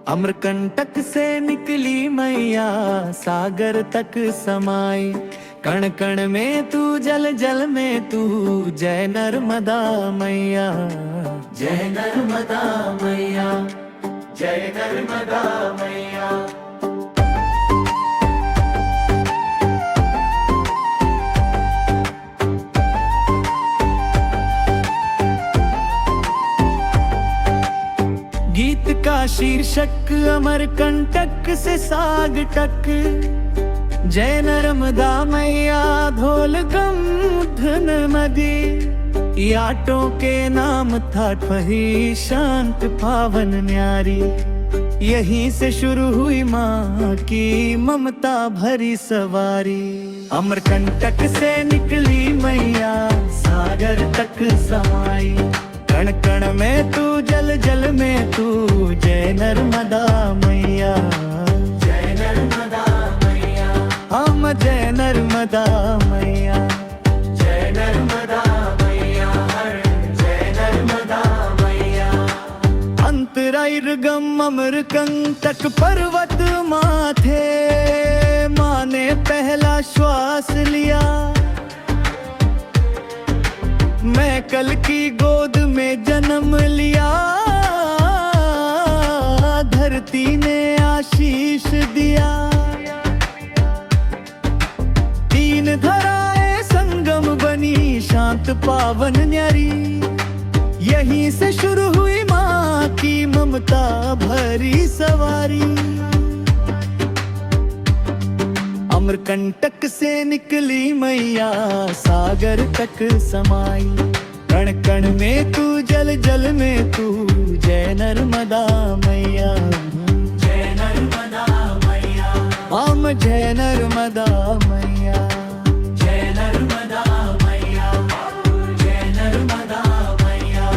अमरकंटक से निकली मैया सागर तक समाई। कण कण में तू जल जल में तू, जय नर्मदा मैया, जय नर्मदा मैया, जय नर्मदा मैया। गीत का शीर्षक अमरकंटक से साग तक, जय नर्मदा मैया धोल गम धन नदी। याटों के नाम था ठही शांत पावन न्यारी। यहीं से शुरू हुई माँ की ममता भरी सवारी। अमरकंटक से निकली मैया सागर तक समाई। कण कण में तू जल जल में तू, जय नर्मदा मैया, जय नर्मदा मैया। हम जय नर्मदा मैया, जय नर्मदा मैया, जय नर्मदा मैया। अंतरायगम अमरकंटक पर्वत माथे, माँ ने पहला श्वास लिया। मैं कल की गोद में जन्म लिया। धरती ने आशीष दिया। तीन धराएं संगम बनी शांत पावन न्यारी। यहीं से शुरू हुई माँ की ममता भरी सवारी। अमरकंटक से निकली मैया सागर तक समाई। कण कण में तू जल जल में तू, जय नर्मदा मैया, जय नर्मदा मैया। हम जय नर्मदा मैया, जय नर्मदा मैया, जय नर्मदा मैया।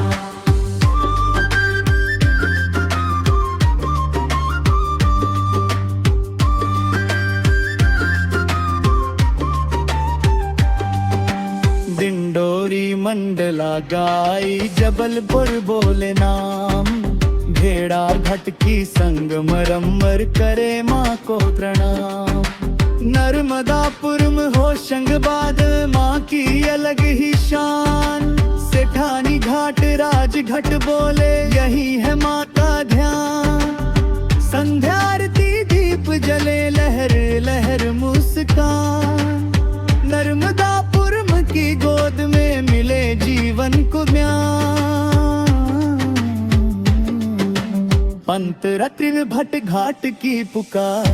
डिंडोरी मंडला गाई जबलपुर बोले नाम। भेड़ा घट की संग मरम्मर करे माँ को प्रणाम। नर्मदापुर में होशंगाबाद माँ की अलग ही शान। सेठानी घाट राजघाट बोले यही है माँ का ध्यान। संध्या आरती दीप जले लहर लहर मुस्कान। नर्मदापुर की गोद में मिले जीवन को म्यान। पंत रत्न भट्ट घाट की पुकार।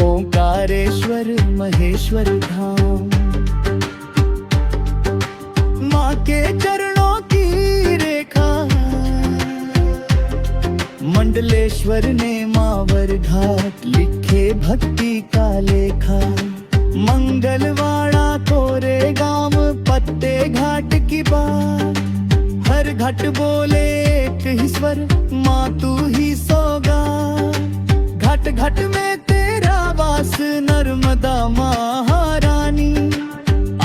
ओंकारेश्वर महेश्वर धाम। माँ के चरणों की रेखा। मंडलेश्वर ने मावर घाट लिखे भक्ति का लेखा। मंगलवाड़ा कोरेगाम पत्ते घाट की बात। हर घाट बोले एक ही स्वर, माँ तू ही सौगात। घाट घाट में तेरा वास नर्मदा महारानी।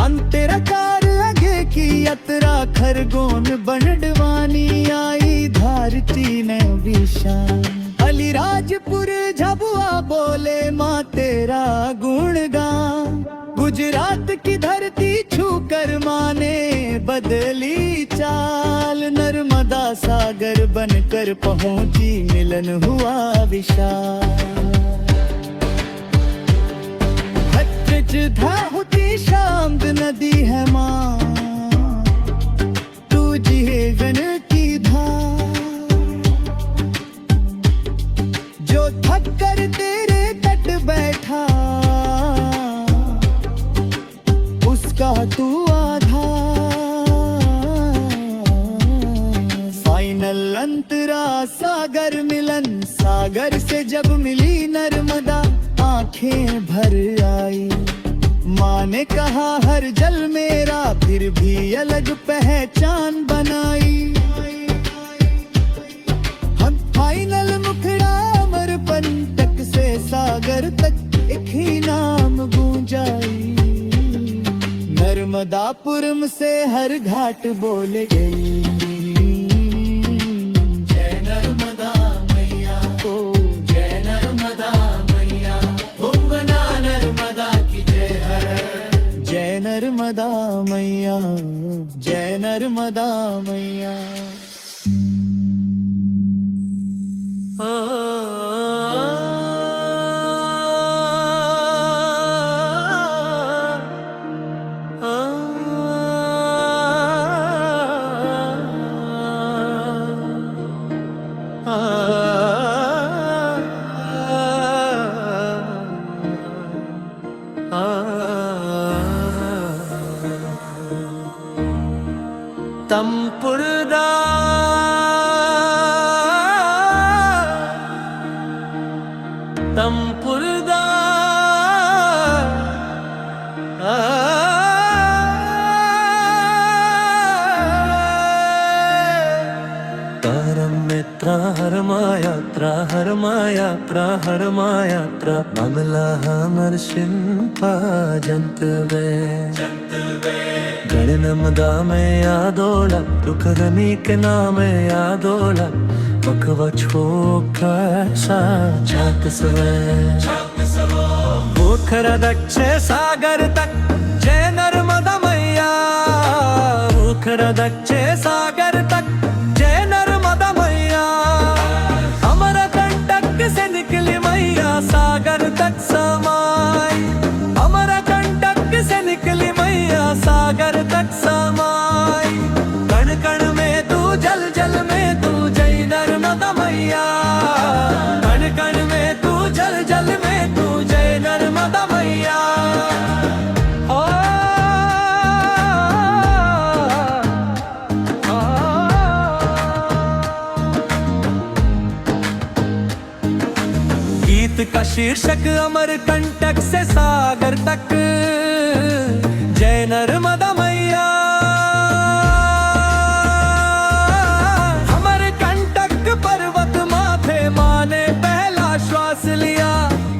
अंतरकार आगे की यात्रा खरगोन बनडवानी। आई धारती ने विशान। अलीराजपुर झाबुआ बोले माँ तेरा गुणगान। गुजरात की धरती छूकर माँ ने बदली चाल। नर्मदा सागर बनकर पहुंची मिलन हुआ विशाल। धाहुती शांत नदी है माँ, तू जीवन की धार। जो थक कर तेरे तट बैठा, उसका तू आधार। फाइनल अंतरा सागर मिलन। सागर से जब मिली नर्मदा आंखें भर आई। माँ ने कहा हर जल मेरा, फिर भी अलग पहचान बनाई। हम फाइनल मुखड़ा अमरकंटक से सागर तक एक ही नाम गूंजाई। नर्मदापुरम से हर घाट बोले गई, जय नर्मदा। नर्मदा मैया। ತಂಪುರದ ತಂಪುರದ त्राहर मायात्रा ममला हमर शिंपा जंतवे गणनमदा में यादोला दुखरनी के नाम यादोला बकवा छोका सा छात सवे बुखरा दक्षे सागर तक जय नर्मदा मैया बुखरा दक्षे सागर तक जय नर्मदा मैया अमर कंटक से निकली मैया सागर तक समाई अमर कंटक से निकली मैया सागर तक समाई कण कण में तू जल जल में तू जय नर्मदा मैया कण कण में तू जल जल में तू जय नर्मदा मैया। गीत का शीर्षक अमर कंटक से सागर तक जय नर्मदा मैया। अमर कंटक पर्वत माथे माँ ने पहला श्वास लिया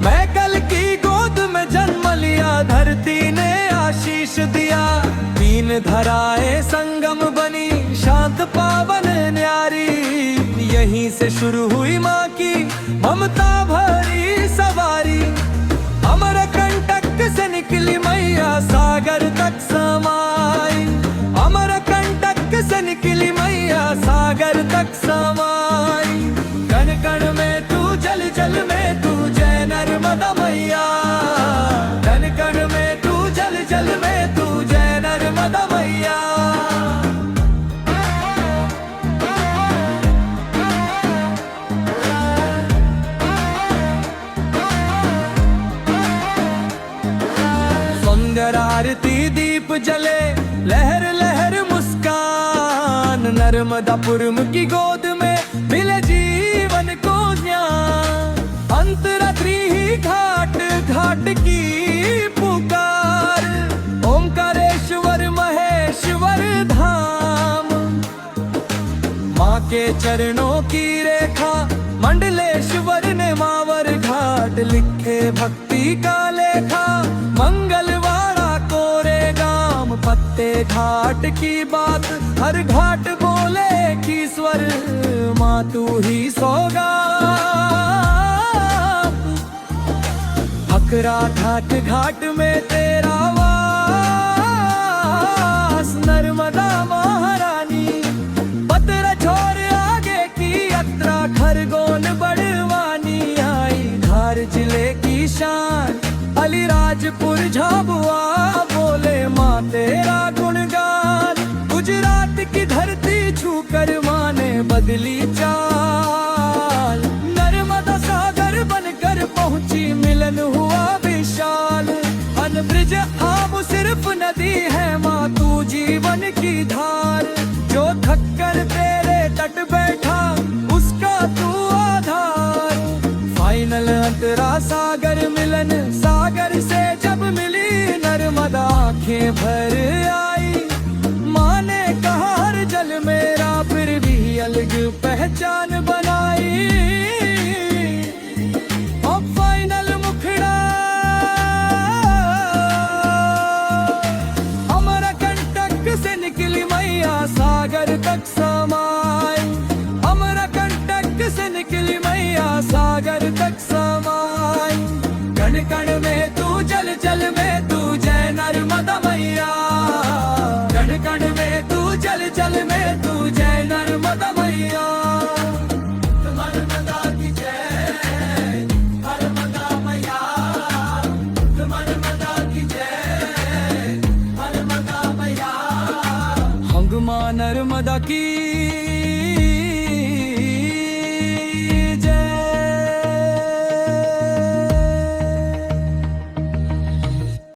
मैं कल की गोद में जन्म लिया धरती ने आशीष दिया तीन धराएं संगम बनी शांत पावन न्यारी यहीं से शुरू हुई माँ की ममता भरी सवारी अमर कंटक से निकली मैया सागर तक समाई अमर कंटक से निकली मैया सागर तक समाई कण कण में तू जल जल में तू जय नर्मदा मैया कण कण में तू जल जल में तू जय नर्मदा मैया। आरती दीप जले लहर लहर मुस्कान नर्मदापुरम की गोद में मिले जीवन को ज्ञान अंतरात्रि ही घाट घाट की पुकार ओंकारेश्वर महेश्वर धाम माँ के चरणों की रेखा मंडलेश्वर ने मावर घाट लिखे भक्ति का लेखा मंगलवाड़ा कोरे गाम पत्ते घाट की बात हर घाट बोले की स्वर माँ तू ही सौगात अकरा घाट घाट में तेरा वास नर्मदा महारानी पतरा छोर आगे की यात्रा खरगोन बड़वानी आई धार जिले की शान अलीराजपुर झाबुआ बोले माँ तेरा गुणगान गुजरात की धरती छूकर माँ ने बदली चाल नर्मदा सागर बनकर पहुँची मिलन हुआ विशाल अनब्रिज आब सिर्फ नदी है माँ तू जीवन की धार जो थककर तेरे तट बैठा उसका तू आधार फाइनल अंतरा सागर मिलन सागर से जब मिली नर्मदा आंखें भर आई माँ ने कहा हर जल मेरा फिर भी अलग पहचान बनाई अब फाइनल मुखड़ा अमर कंटक से निकली मैया सागर तक समाई अमर कंटक से निकली मैया सागर तक समाई कण कण में तू जल जल में तू जय नर्मदा मैया कण कण में तू जल जल तू जय नर्मदा मैया नर्मदा की जय नर्मदा मैया नर्मदा की जय नर्मदा मैया हंगमा नर्मदा की